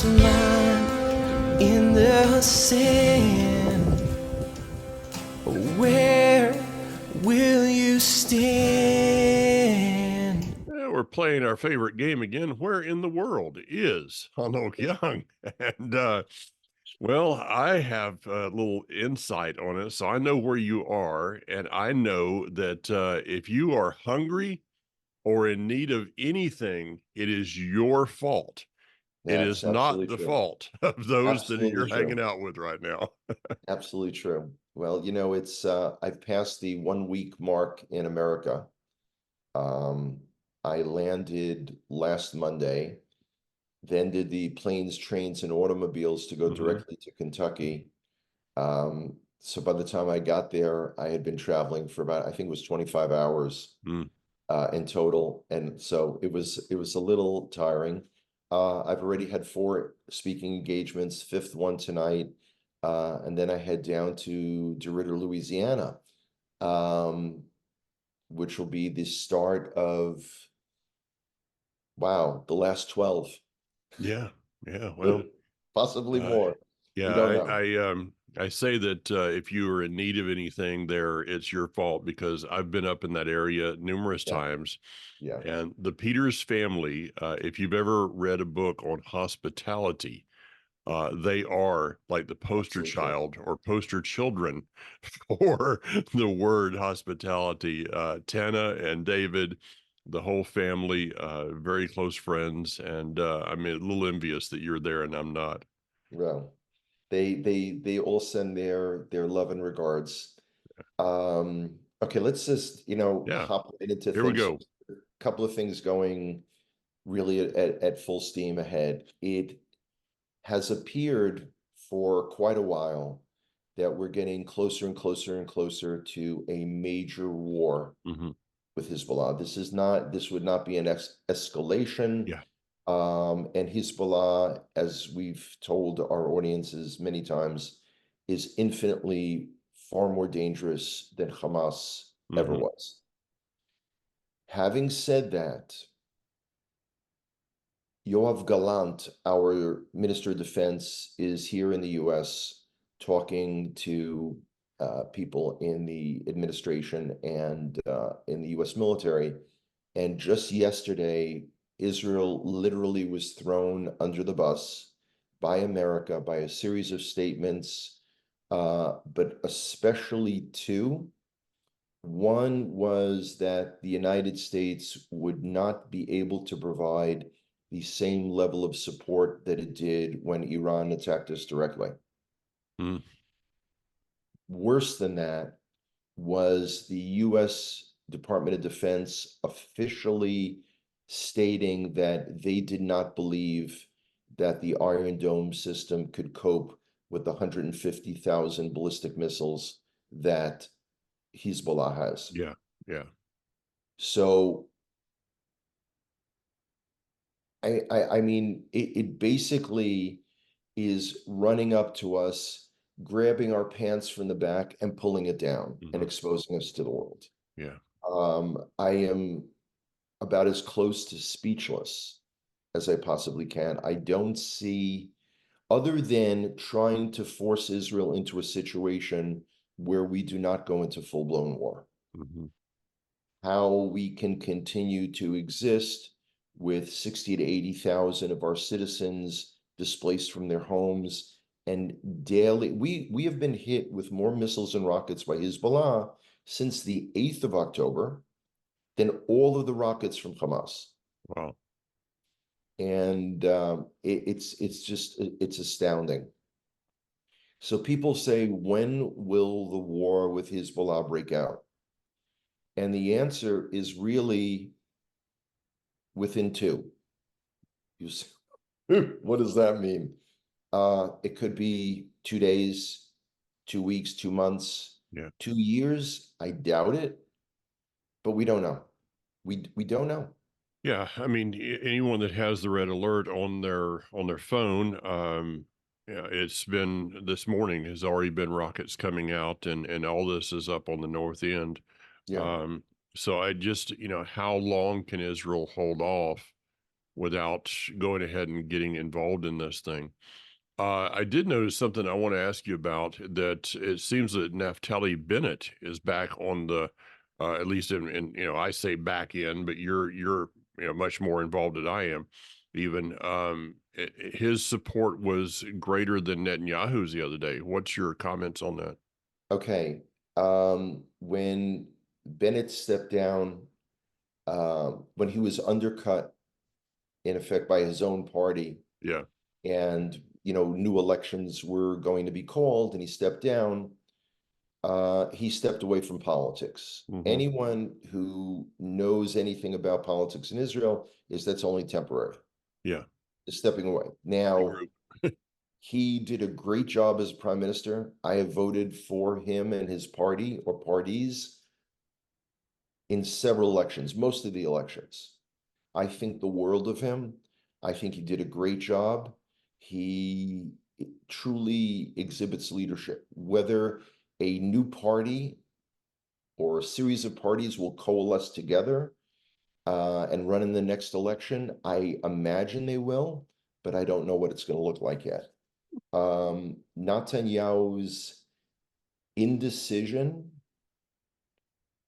lost mine in the sand. Where will you stand? We're playing our favorite game again. Where in the world is Hanok Young? And well, I have a little insight on it, so I know where you are, and I know that if you are hungry or in need of anything, it is your fault. It That's is not absolutely the true. fault of those that Absolutely you're hanging true. out with right now. Absolutely true. Well, it's I've passed the 1 week mark in America. Um, I landed last Monday, then did the planes, trains, and automobiles to go Mhm. directly to Kentucky. So by the time I got there, I had been traveling for about, I think it was 25 hours Mm. in total, and so it was a little tiring. I've already had 4 speaking engagements, fifth one tonight, and then I head down to DeRidder, Louisiana, um, which will be the start of, wow, the last 12, Yeah, yeah. Well, possibly uh, more. We yeah, don't know. I say that if you are in need of anything there, it's your fault because I've been up in that area numerous Yeah, times. yeah, And the Peters family, if you've ever read a book on hospitality, they are like the poster absolutely true. child or poster children for the word hospitality. Tana and David, the whole family, very close friends, and I'm a little envious that you're there and I'm not. Well, they all send their love and regards. Okay, let's just, Yeah, hop right into here we things. So, go. a couple of things going really at full steam ahead. It has appeared for quite a while that we're getting closer and closer and closer to a major war Hmm. with Hezbollah. This would not be an escalation. Yeah, And Hezbollah, as we've told our audiences many times, is infinitely far more dangerous than Hamas ever hmm. was. Having said that, Yoav Gallant, our Minister of Defense, is here in the US talking to people in the administration and in the US military. And just yesterday, Israel literally was thrown under the bus by America by a series of statements, but especially two. One was that the United States would not be able to provide the same level of support that it did when Iran attacked us directly. Mm. Worse than that was the US Department of Defense officially stating that they did not believe that the Iron Dome system could cope with the 150,000 ballistic missiles that Hezbollah has. Yeah, yeah. So I mean, it basically is running up to us, grabbing our pants from the back and pulling it down and Hmm. exposing us to the world. Yeah. I am about as close to speechless as I possibly can. I don't see, other than trying to force Israel into a situation where we do not go into full-blown war, Hmm. how we can continue to exist with 60 to 80,000 of our citizens displaced from their homes. And daily, we have been hit with more missiles and rockets by Hezbollah since the 8th of October than all of the rockets from Hamas. Wow. And it's astounding. So people say, when will the war with Hezbollah break out? And the answer is really within two. You say, what does that mean? It could be 2 days, 2 weeks, 2 months, Yeah. 2 years. I doubt it, but we don't know. We don't know. Yeah, I mean, anyone that has the red alert on their phone, yeah, it's been this morning has already been rockets coming out, and all this is up on the north end. Yeah. Um, so I just, how long can Israel hold off? without going ahead and getting involved in this thing. I did notice something I want to ask you about, that it seems that Naftali Bennett is back on the, at least in, I say back in, but you're much more involved than I am. Even his support was greater than Netanyahu's the other day. What's your comments on that? Okay. When Bennett stepped down, when he was undercut in effect by his own party, Yeah. and new elections were going to be called, and he stepped down, he stepped away from politics. Hmm. Anyone who knows anything about politics in Israel is that's only temporary. Yeah. Is stepping away. Now, Regroup. he did a great job as prime minister. I have voted for him and his party or parties in several elections, most of the elections. I think the world of him. I think he did a great job. He truly exhibits leadership. Whether a new party or a series of parties will coalesce together and run in the next election, I imagine they will, but I don't know what it's going to look like yet. Netanyahu's indecision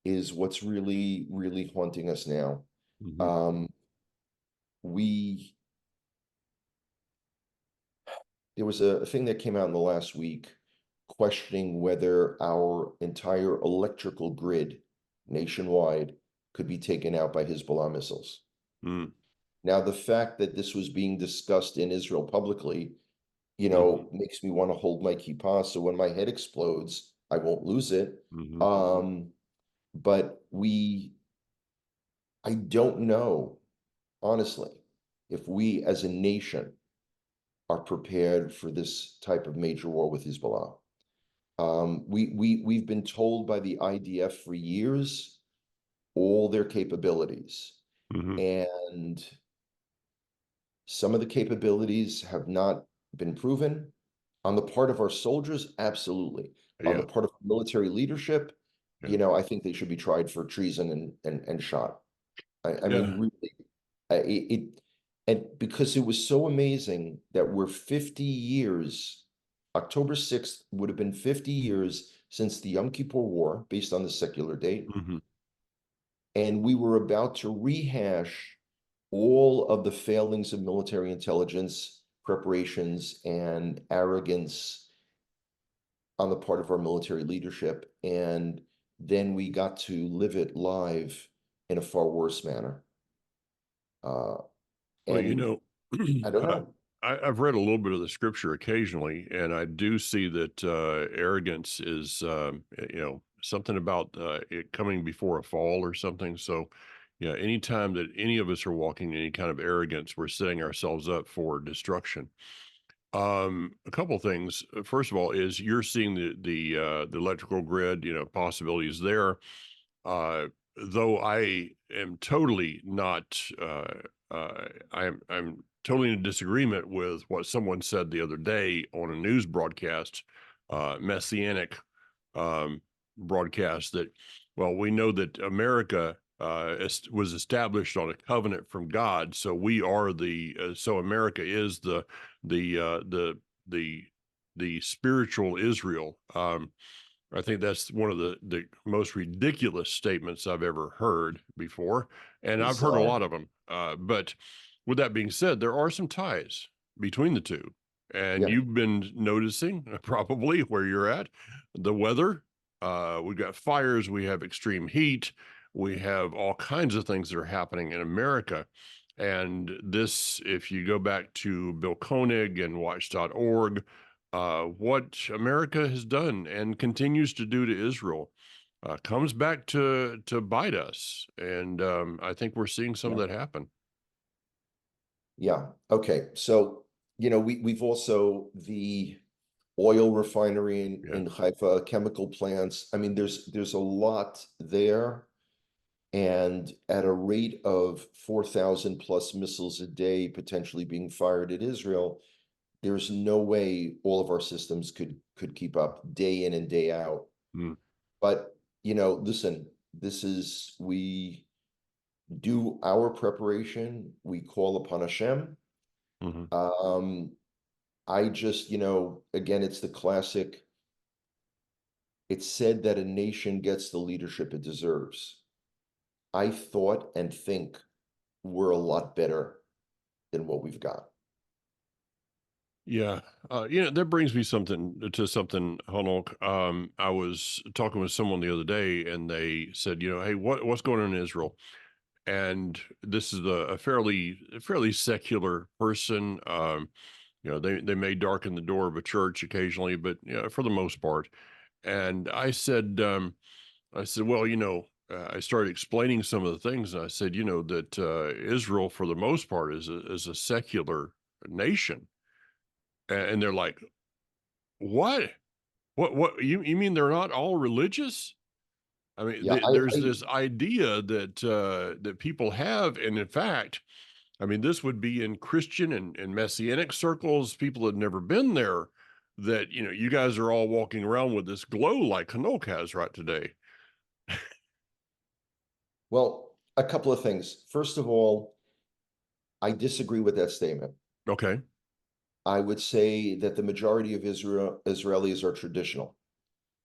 is what's really, really haunting us now. Hmm. Um, we There was a thing that came out in the last week questioning whether our entire electrical grid nationwide could be taken out by Hezbollah missiles. Mm. Now, the fact that this was being discussed in Israel publicly, Hmm. makes me want to hold my kippah so when my head explodes, I won't lose it. Hmm. But I don't know, honestly, if we as a nation are prepared for this type of major war with Hezbollah. We've been told by the IDF for years all their capabilities, Hmm. and some of the capabilities have not been proven. On the part of our soldiers, absolutely. On the Yeah. part of military leadership, Yeah. I think they should be tried for treason and shot. I Yeah. mean, really, and because it was so amazing that we're 50 years, October 6th would have been 50 years since the Yom Kippur War, based on the secular date, Hmm. and we were about to rehash all of the failings of military intelligence preparations and arrogance on the part of our military leadership, and then we got to live it live in a far worse manner. Uh, Well, and I don't uh, know. I've read a little bit of the scripture occasionally, and I do see that arrogance is, something about it coming before a fall or something. So, yeah, anytime that any of us are walking in any kind of arrogance, we're setting ourselves up for destruction. A couple things. First of all, is you're seeing the electrical grid, possibilities there. Uh, though I am totally not, I'm totally in disagreement with what someone said the other day on a news broadcast, messianic um, broadcast, that, well, we know that America was established on a covenant from God, so we are so America is the uh, the the the spiritual Israel. I think that's one of the most ridiculous statements I've ever heard before, and I've heard a Bizarre. lot of them. But with that being said, there are some ties between the two, and Yeah. you've been noticing probably where you're at, the weather. We've got fires, we have extreme heat, we have all kinds of things that are happening in America. And this, if you go back to Bill Koenig and Watch.org, what America has done and continues to do to Israel comes back to bite us, and I think we're seeing some of Yeah. that happen. Yeah. Okay. So, we've also the oil refinery Yeah. in Haifa, chemical plants. I mean, there's a lot there. And at a rate of 4,000 plus missiles a day potentially being fired at Israel, there's no way all of our systems could keep up day in and day out. Mm. But, listen, this is do our preparation. We call upon Hashem. Hmm. I just, again, it's the classic. It's said that a nation gets the leadership it deserves. I thought and think we're a lot better than what we've got. Yeah. That brings me to something, Hanok. I was talking with someone the other day and they said, hey, what's going on in Israel? And this is a fairly secular person. They may darken the door of a church occasionally, but for the most part. And I said, well, I started explaining some of the things, and I said, that Israel, for the most part, is a secular nation, and they're like, what? You mean they're not all religious? I mean, Yeah, there's this idea that people have, and in fact, I mean, this would be in Christian and Messianic circles. People had never been there. That you guys are all walking around with this glow like Hanok has right today. well, a couple of things. First of all, I disagree with that statement. Okay. I would say that the majority of Israelis are traditional.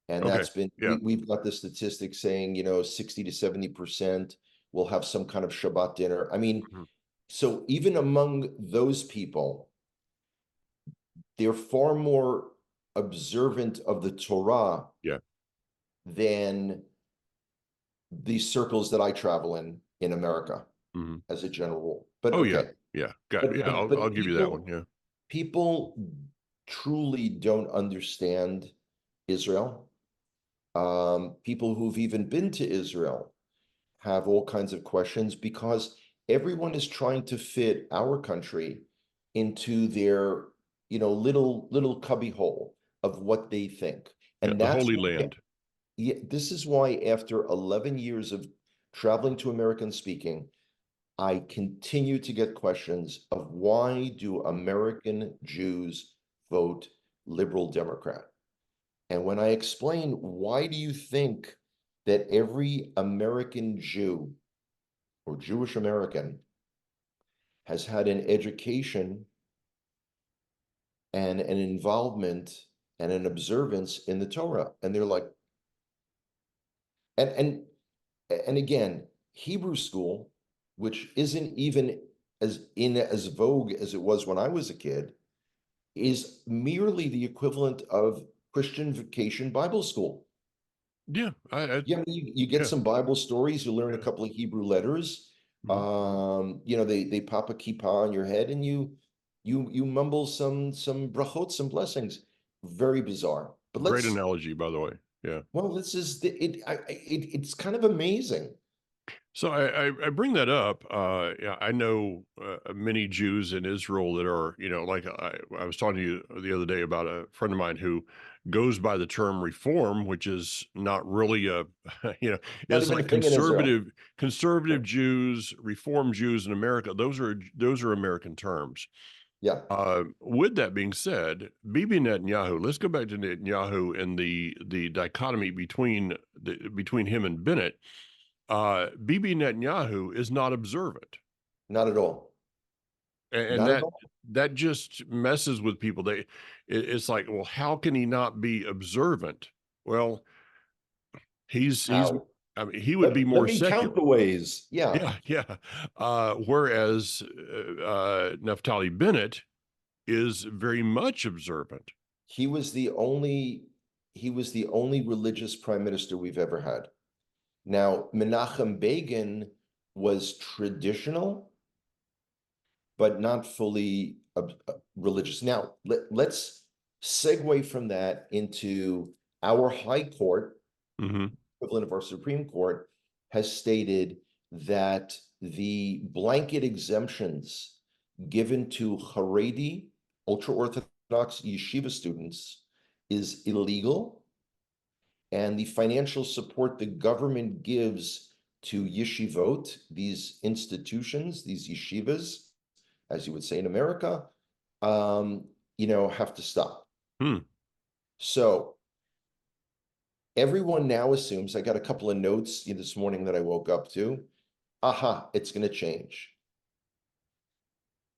And Okay. that's been, Yeah. we've got the statistics saying, 60 to 70% will have some kind of Shabbat dinner. I mean, Mhm. so even among those people, they're far more observant of the Torah Yeah. than the circles that I travel in America Hmm. as a general rule. But Oh yeah. okay. Yeah. I'll But give you that one. Yeah. people truly don't understand Israel. People who've even been to Israel have all kinds of questions because everyone is trying to fit our country into their, little cubby hole of what they think. Yeah. And The that's Holy why, Land. yeah, this is why after 11 years of traveling to American speaking, I continue to get questions of why do American Jews vote liberal Democrat? And when I explain why do you think that every American Jew or Jewish American has had an education and an involvement and an observance in the Torah? And they're like, and and and again, Hebrew school, which isn't even as vogue as it was when I was a kid, is merely the equivalent of Christian Vacation Bible School. Yeah. Yeah, you get Yeah. some Bible stories, you learn a Yeah. couple of Hebrew letters. Mhm. They pop a kippah on your head and you mumble some brachot, some blessings. Very bizarre. But Great let's analogy, by the way. Yeah. well, this is it's kind of amazing. So I bring that up. Yeah, I know many Jews in Israel that are, like I was talking to you the other day about a friend of mine who goes by the term reform, which is not really a, Not it's even a like thing in Israel. conservative Jews, reform Jews in America. Those are American terms. Yeah. With that being said, Bibi Netanyahu. Let's go back to Netanyahu and the dichotomy between him and Bennett. Bibi Netanyahu is not observant, Not at all. and Not at that all. that just messes with people. It's like, well, how can he not be observant? Well, he's. How? I mean, he would be Let more me count secular. the ways. Yeah. Yeah, yeah. Whereas Naftali Bennett is very much observant. He was the only he was the only religious prime minister we've ever had. Now, Menachem Begin was traditional, but not fully religious. Now, let's segue from that into our High Court, Hmm. equivalent of our Supreme Court, has stated that the blanket exemptions given to Haredi, ultra-Orthodox yeshiva students is illegal, and the financial support the government gives to yeshivot, these institutions, these yeshivas, as you would say in America, have to stop. Hmm. So everyone now assumes, I got a couple of notes this morning that I woke up to. aha, it's going to change.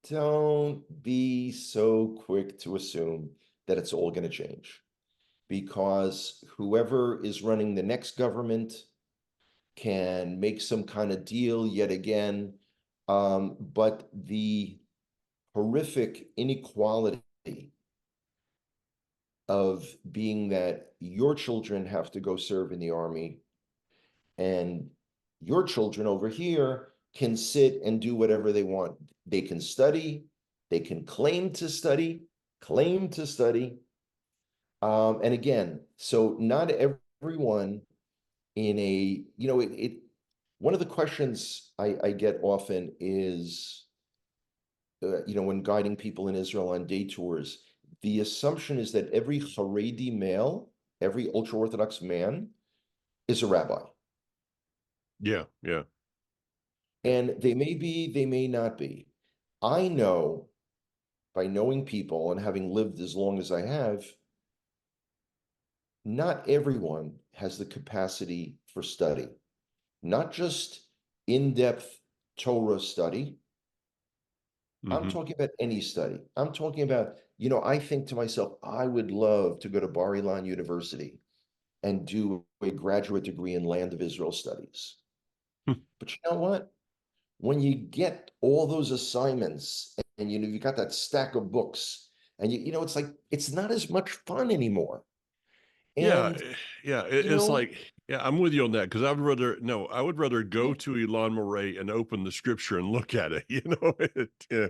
Don't be so quick to assume that it's all going to change, because whoever is running the next government can make some kind of deal yet again. But the horrific inequality of being that your children have to go serve in the army and your children over here can sit and do whatever they want. They can study, they can claim to study. And again, so not everyone in a, one of the questions I get often is, when guiding people in Israel on day tours, the assumption is that every Haredi male, every ultra-Orthodox man is a rabbi. Yeah, yeah. And they may be, they may not be. I know, by knowing people and having lived as long as I have, not everyone has the capacity for study, not just in-depth Torah study. I'm talking about any study. I'm talking about, I think to myself, I would love to go to Bar Ilan University and do a graduate degree in Land of Israel studies. But you know what? When you get all those assignments and you got that stack of books, and it's like it's not as much fun anymore. Yeah, And yeah. you It's know, like, yeah, I'm with you on that, because I would rather go to Elon Moray and open the scripture and look at it. Yeah,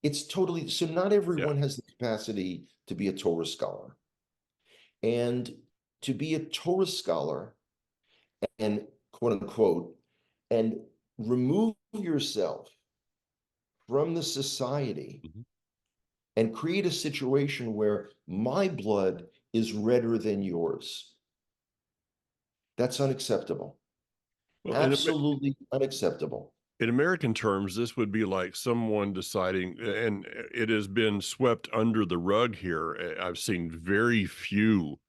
it's totally, so not yeah. everyone has the capacity to be a Torah scholar. And to be a Torah scholar and quote unquote, and remove yourself from the society Mhm. and create a situation where my blood is redder than yours. That's unacceptable. Well, Absolutely unacceptable. in American terms, this would be like someone deciding, and it has been swept under the rug here. I've seen very few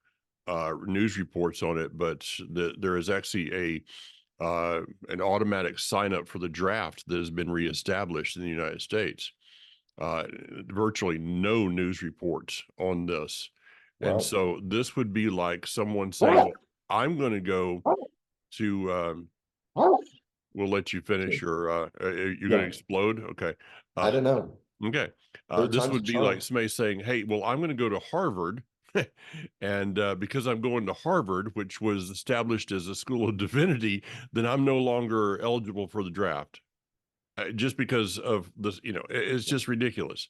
news reports on it, but there is actually an automatic sign up for the draft that has been reestablished in the United States. Uh, Virtually no news reports on this. And Wow. so this would be like someone saying, well, I'm going to go to, we'll let you finish, or you're going to Yeah, explode. Okay. I Uh, don't know. okay. Third This time's a would be like charm. somebody saying, hey, well, I'm going to go to Harvard. And because I'm going to Harvard, which was established as a school of divinity, then I'm no longer eligible for the draft. Just because of this, it's just ridiculous.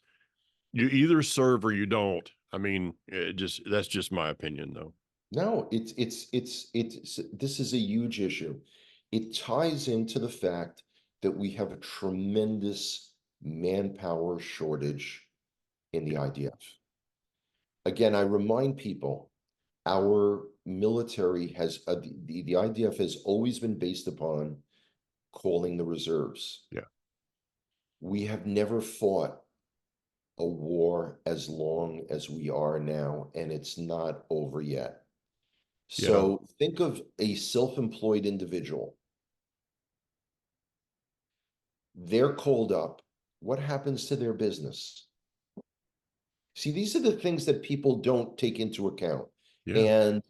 You either serve or you don't. I mean, that's just my opinion, though. No, this is a huge issue. It ties into the fact that we have a tremendous manpower shortage in the IDF. Again, I remind people, our military has, the IDF has always been based upon calling the reserves. Yeah, We have never fought a war as long as we are now, and it's not over yet. yeah, So think of a self-employed individual. They're called up. What happens to their business? See, these are the things that people don't take into account. yeah, And,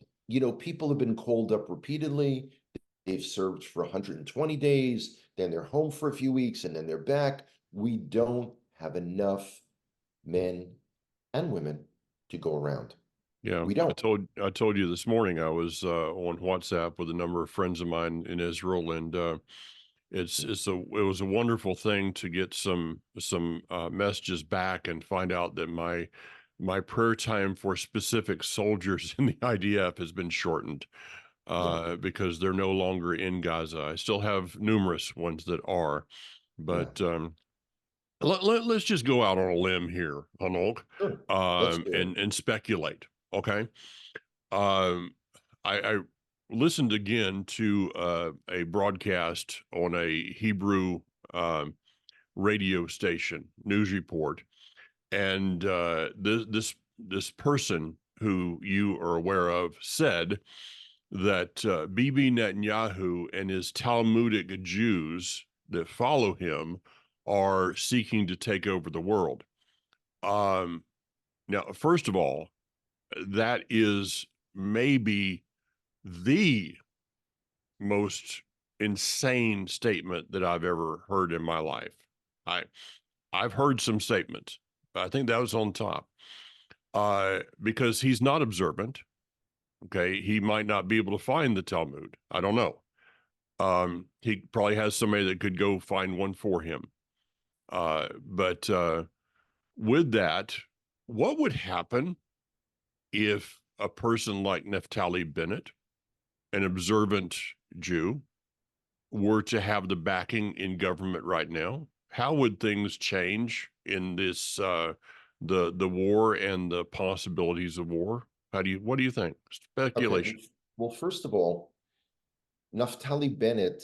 people have been called up repeatedly. They've served for 120 days, then they're home for a few weeks, and then they're back. We don't have enough men and women to go around. yeah. We don't. I told you this morning I was on WhatsApp with a number of friends of mine in Israel, and it was a wonderful thing to get some messages back and find out that my prayer time for specific soldiers in the IDF has been shortened Yeah, because they're no longer in Gaza. I still have numerous ones that are, yeah. but let's just go out on a limb here, Hanok, Sure. Let's do it. and speculate. Okay. Um, I listened again to a broadcast on a Hebrew um, radio station news report, and this person who you are aware of said that Bibi Netanyahu and his Talmudic Jews that follow him are seeking to take over the world. Now, first of all, that is maybe the most insane statement that I've ever heard in my life. I've heard some statements. I think that was on top because he's not observant. Okay, he might not be able to find the Talmud. I don't know. He probably has somebody that could go find one for him. But with that, what would happen if a person like Naftali Bennett, an observant Jew, were to have the backing in government right now? How would things change in this the war and the possibilities of war? What do you think? Speculation. Okay, well, first of all, Naftali Bennett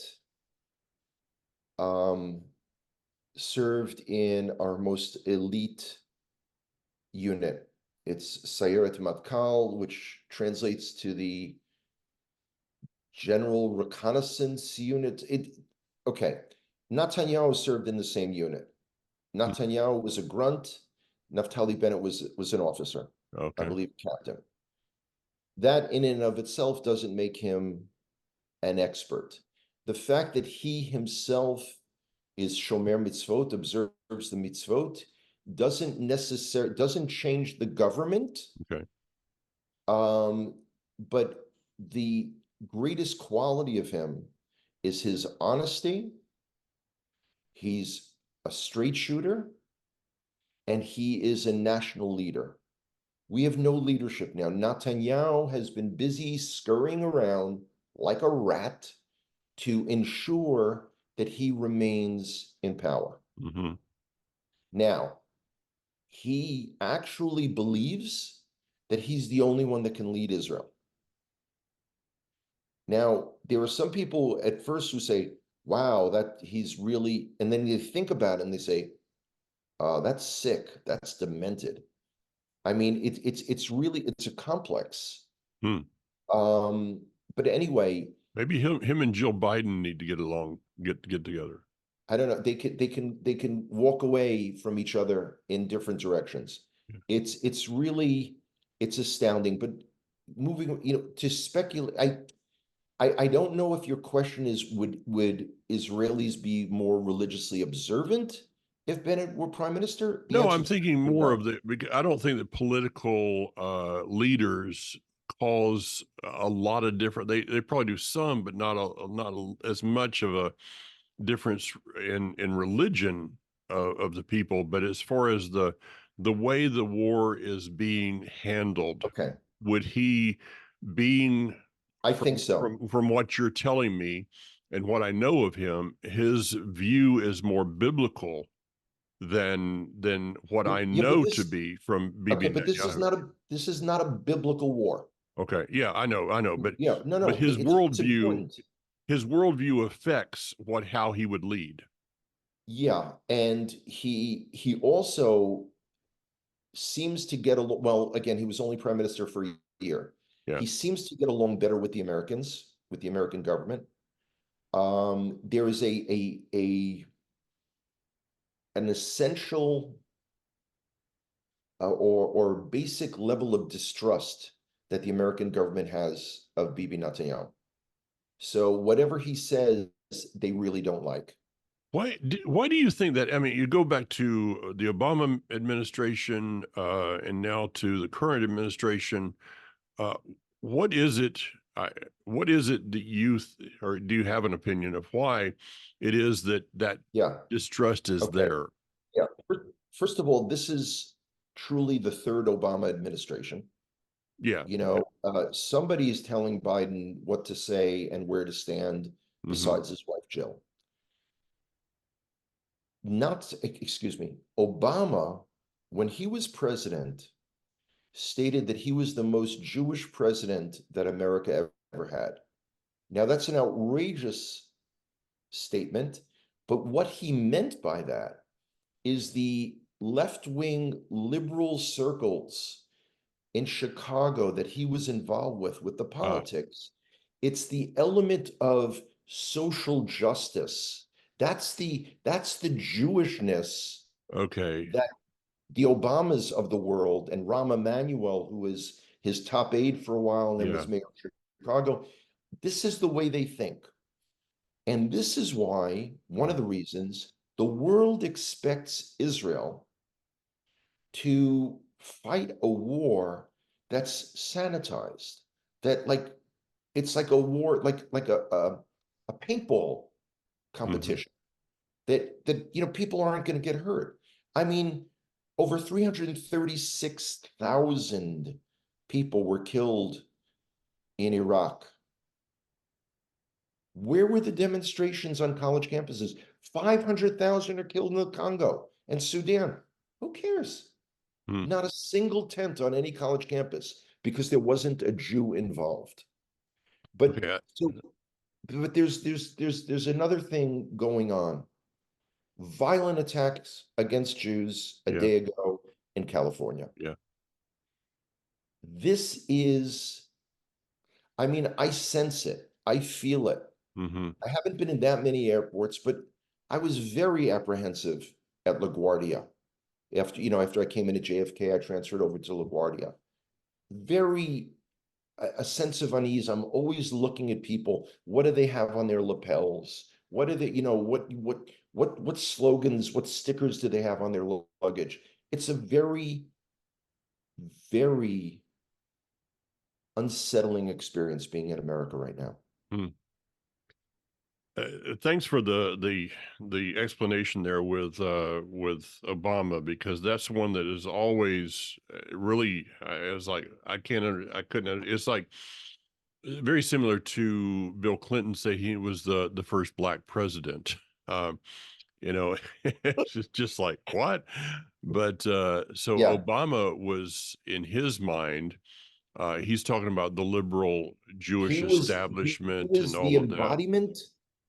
served in our most elite unit. It's Sayeret Matkal, which translates to the General Reconnaissance Unit. Okay, Netanyahu served in the same unit. Netanyahu was a grunt. Naftali Bennett was an officer, I Okay. believe, captain. That in and of itself doesn't make him an expert. The fact that he himself is Shomer Mitzvot, observes the mitzvot, doesn't change the government. Okay. But the greatest quality of him is his honesty. He's a straight shooter, and he is a national leader. We have no leadership now. Netanyahu has been busy scurrying around like a rat to ensure that he remains in power. Mm-hmm. Now, he actually believes that he's the only one that can lead Israel. Now, there are some people at first who say, wow, that he's really, and then you think about it and they say, that's sick, that's demented. I mean, it's really, it's a complex. But anyway, maybe him and Jill Biden need to get along, get together. I don't know. They can walk away from each other in different directions. Yeah. It's really, it's astounding. But moving, to speculate, I don't know if your question is would Israelis be more religiously observant if Bennett were prime minister? The No, answer I'm is thinking no. more of I don't think that political leaders cause a lot of different. They probably do some, but not as much of a difference in religion of the people. But as far as the way the war is being handled, Okay, would he being I think so. from what you're telling me and what I know of him, his view is more biblical than what I Yeah, but know to this, be from Bibi okay, but this is not a biblical war. Okay, yeah, I know, but Yeah, no, his it's worldview important. affects how he would lead. Yeah, and he also seems to get along. Well, again, he was only prime minister for a year. Yeah. He seems to get along better with the Americans, with the American government. There is an essential or basic level of distrust that the American government has of Bibi Netanyahu. So whatever he says, they really don't like. Why do you think that? I mean, you go back to the Obama administration and now to the current administration. Uh, what is it? What is it that or do you have an opinion of why it is that Yeah. distrust is Okay. there? Yeah. First of all, this is truly the third Obama administration. Yeah. Somebody is telling Biden what to say and where to stand Mm-hmm. besides his wife, Jill. Excuse me, Obama, when he was president, stated that he was the most Jewish president that America ever had. Now, that's an outrageous statement, but what he meant by that is the left-wing liberal circles in Chicago that he was involved with the politics, It's the element of social justice. That's the Jewishness Okay. that the Obamas of the world and Rahm Emanuel, who was his top aide for a while and then Yeah. was mayor of Chicago, this is the way they think. And this is why, one of the reasons, the world expects Israel to fight a war that's sanitized, that like it's like a war, like a paintball Hmm. competition, that people aren't going to get hurt. I mean, over 336,000 people were killed in Iraq. Where were the demonstrations on college campuses? 500,000 are killed in the Congo and Sudan. Who cares? Hmm. Not a single tent on any college campus because there wasn't a Jew involved. But Okay. so, but there's another thing going on. Violent attacks against Jews a Yeah. day ago in California. Yeah. This is, I mean, I sense it. I feel it. Hmm. I haven't been in that many airports, but I was very apprehensive at LaGuardia. After I came into JFK, I transferred over to LaGuardia. Very a sense of unease. I'm always looking at people. What do they have on their lapels? What are they, what slogans, what stickers do they have on their luggage? It's a very, very unsettling experience being in America right now. Hmm. Thanks for the explanation there with Obama, because that's one that is always really it's like I couldn't it's like very similar to Bill Clinton say he was the first black president. Um, it's just like what? But so Yeah, Obama was in his mind. He's talking about the liberal Jewish he establishment and was the all of that. embodiment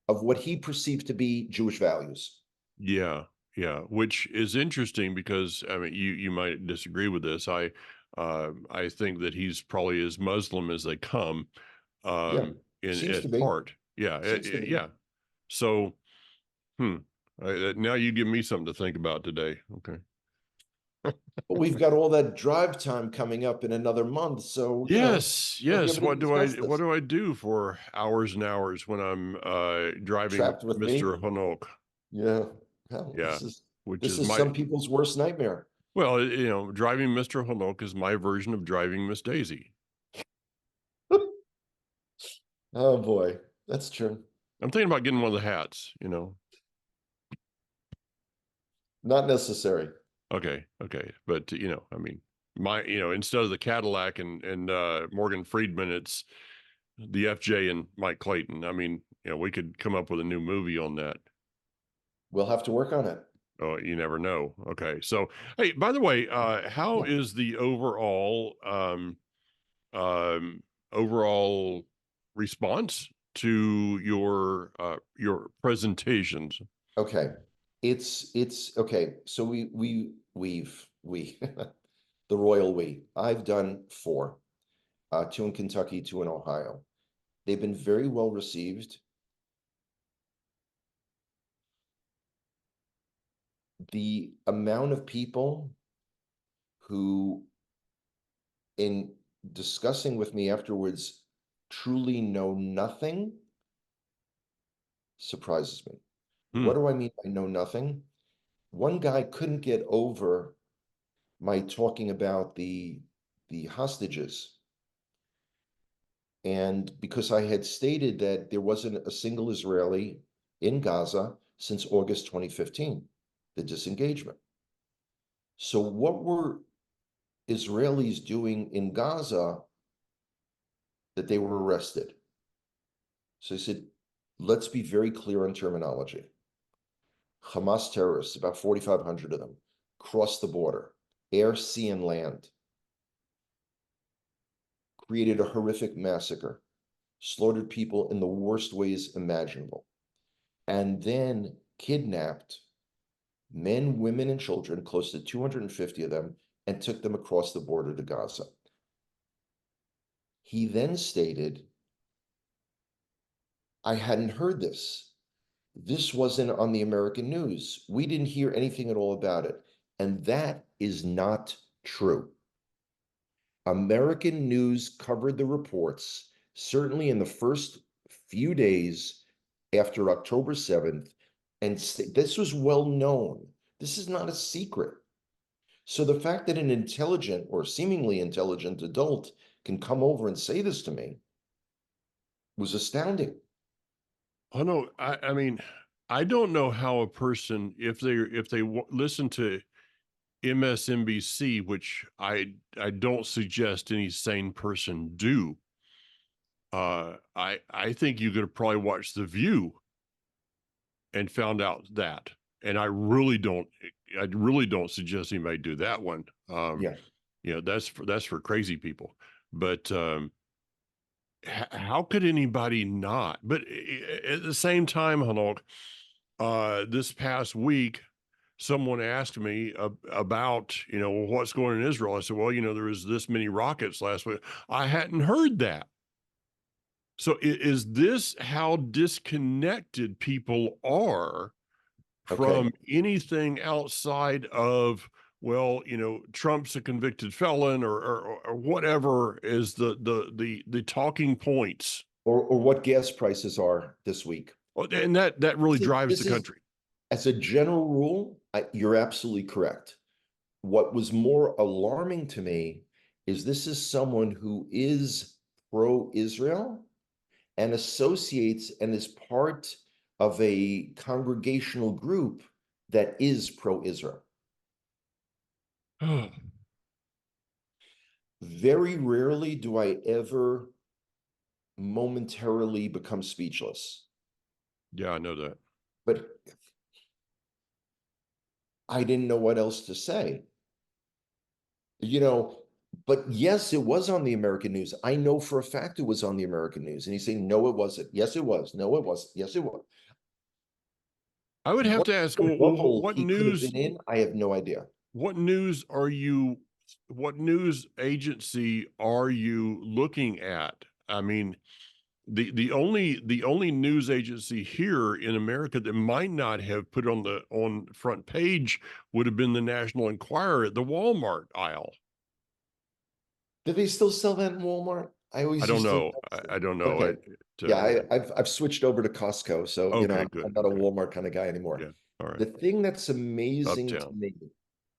of what he perceived to be Jewish values. Yeah, yeah, which is interesting because I mean, you might disagree with this. I think that he's probably as Muslim as they come, Yeah, in seems to at be. heart. Yeah, Seems to be. yeah. So, hmm. Now you give me something to think about today. Okay. But we've got all that drive time coming up in another month, so Yes, we'll be yes. able to discuss What this. do I do for hours and hours when I'm driving Trapped with me. Mr. Hanok? Yeah. Well, Yeah, which this is is my some people's worst nightmare. well, driving Mr. Hanok is my version of driving Miss Daisy. Oh boy, that's true. I'm thinking about getting one of the hats. Not necessary. Okay, okay. But I mean, instead of the Cadillac and Morgan Freeman, it's the FJ and Mike Clayton. I mean, we could come up with a new movie on that. We'll have to work on it. Oh, you never know. Okay. So, hey, by the way, how Yeah. is the um overall response to your presentations? Okay. It's okay. So we the royal we. I've done four, two in Kentucky, two in Ohio. They've been very well received. The amount of people who, in discussing with me afterwards, truly know nothing surprises me. Hmm. What do I mean by know nothing? One guy couldn't get over my talking about the hostages. And because I had stated that there wasn't a single Israeli in Gaza since August 2015, the disengagement. So what were Israelis doing in Gaza that they were arrested? So I said, let's be very clear on terminology. Hamas terrorists, about 4,500 of them, crossed the border, air, sea, and land, created a horrific massacre, slaughtered people in the worst ways imaginable, and then kidnapped men, women, and children, close to 250 of them, and took them across the border to Gaza. He then stated I hadn't heard this. This wasn't on the American news. We didn't hear anything at all about it. And that is not true. American news covered the reports, certainly in the first few days after October 7th, and this was well known. This is not a secret. So the fact that an intelligent or seemingly intelligent adult can come over and say this to me was astounding. Oh no, I mean, I don't know how a person, if they listen to MSNBC, which I don't suggest any sane person do. I think you could have probably watched The View and found out that. And I really don't suggest anybody do that one. Yeah. You know, that's for crazy people. But how could anybody not? But at the same time, Hanok, this past week, someone asked me about, you know, what's going on in Israel. I said, well, you know, there was this many rockets last week. I hadn't heard that. So is this how disconnected people are from anything outside of, well, you know, Trump's a convicted felon or whatever is the talking points? Or what gas prices are this week. And that really drives the country. As a general rule, you're absolutely correct. What was more alarming to me is this is someone who is pro-Israel and associates and is part of a congregational group that is pro-Israel. Very rarely do I ever momentarily become speechless. Yeah, I know that. But I didn't know what else to say. You know, but yes, it was on the American news. I know for a fact it was on the American news. And he's saying, no, it wasn't. Yes, it was. No, it wasn't. Yes, it was. I would have to ask, bubble what he could have news? been in, I have no idea. What news agency are you looking at? I mean, the only news agency here in America that might not have put on front page would have been the National Enquirer at the Walmart aisle. Do they still sell that in Walmart? I don't know. I don't know. Okay. Yeah, I've switched over to Costco, so you know, I'm not a Walmart kind of guy anymore. Yeah. All right. The thing that's amazing to Uptown. me,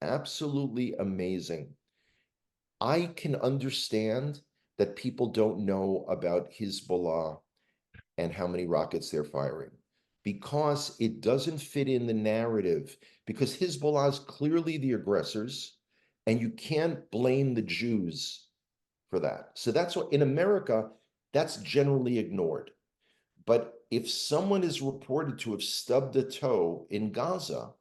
absolutely amazing. I can understand that people don't know about Hezbollah and how many rockets they're firing because it doesn't fit in the narrative, because Hezbollah is clearly the aggressors and you can't blame the Jews for that. So that's what in America, that's generally ignored. But if someone is reported to have stubbed a toe in Gaza,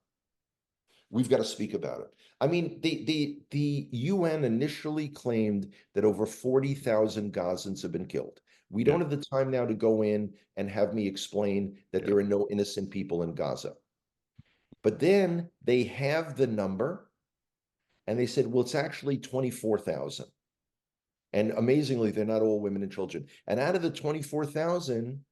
we've got to speak about it. I mean, the UN initially claimed that over 40,000 Gazans have been killed. We don't have the time now to go in and have me explain that there are no innocent people in Gaza. But then they have the number and they said, well, it's actually 24,000. And amazingly, they're not all women and children. And out of the 24,000,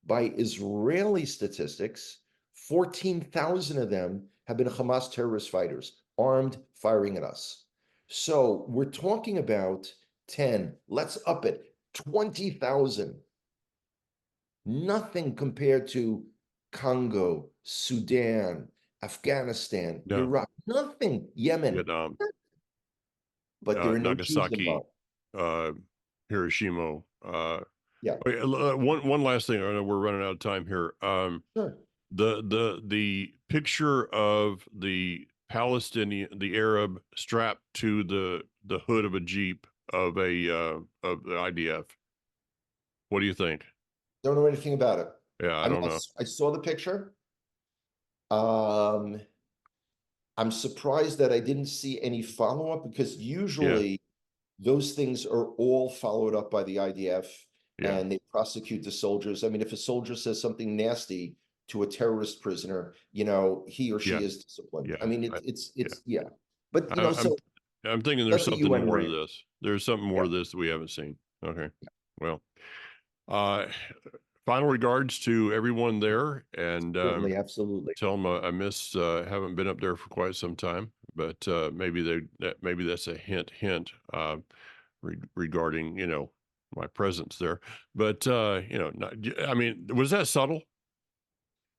by Israeli statistics, 14,000 of them have been Hamas terrorist fighters, armed, firing at us. So we're talking about 10, let's up it, 20,000. Nothing compared to Congo, Sudan, Afghanistan, Iraq, nothing, Yemen. Vietnam. But there are no Nagasaki, Hiroshima. Yeah. One last thing. I know we're running out of time here. Sure. The picture of the Palestinian, the Arab strapped to the hood of a Jeep of the IDF. What do you think? Don't know anything about it. Yeah, I don't know. I saw the picture. I'm surprised that I didn't see any follow-up, because usually those things are all followed up by the IDF and they prosecute the soldiers. I mean, if a soldier says something nasty to a terrorist prisoner, you know, he or she is disciplined. I mean, it's But you know, so I'm thinking there's something more to this. There's something more to this that we haven't seen. Okay. Well, final regards to everyone there, and Certainly, absolutely. tell them I miss haven't been up there for quite some time, but maybe maybe that's a hint regarding my presence there. But not, I mean, was that subtle?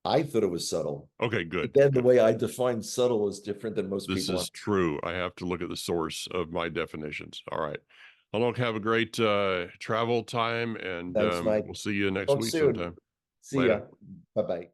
I thought it was subtle. Okay, But good. then the way I define subtle is different than most This people. is true. I have to look at the source of my definitions. All right. Alok, have a great travel time, and Thanks, Mike. we'll see you next Talk week soon. sometime. See Later. ya. Bye-bye.